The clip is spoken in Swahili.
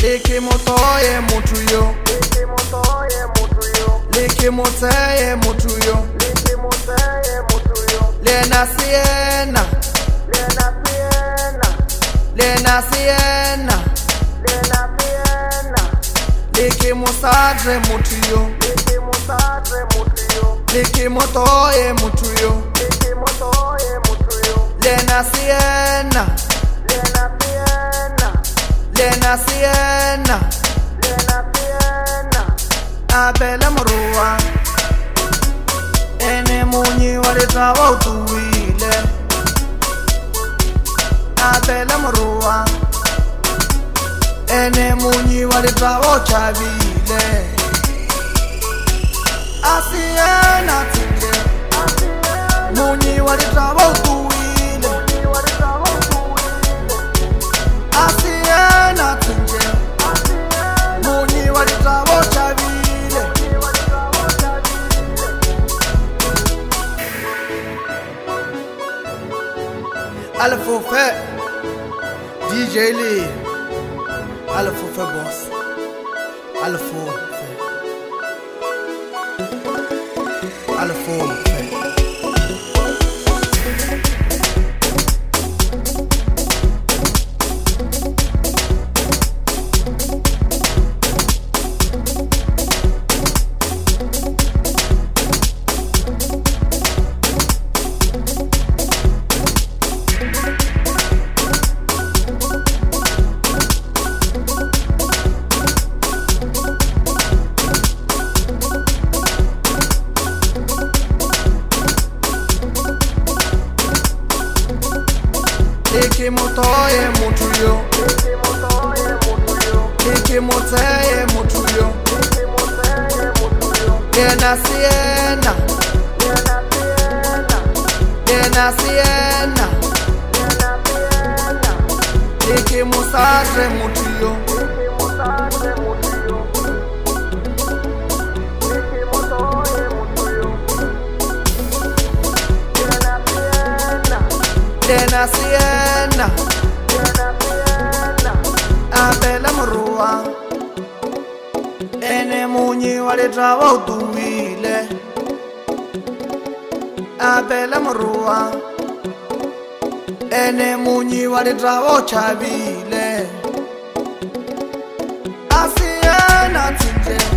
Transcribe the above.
Leke motoye mutuyo, leke motoye mutuyo, Lena siena, Lena siena, leke mosadre mutuyo, leke motoye mutuyo, Lena siena, Lena siena, abela mruwa, ene munyi walitawa utuwile, abela mruwa, ene munyi walitawa uchavile, asiena tinge, munyi walitawa utuwile, asiena tinge, munyi walitawa uchavile. Alfoufe, DJ Lee, Alfoufe boss, Alfoufe, Alfoufe. Leke motoye mutuyo, leke motoye mutuyo, Lena siena, Lena siena, leke mosadre mutuyo, Lena siena, abela mruwa, ene munyi walitawa utuwile, abela mruwa, ene munyi walitawa uchavile, asiena tinge.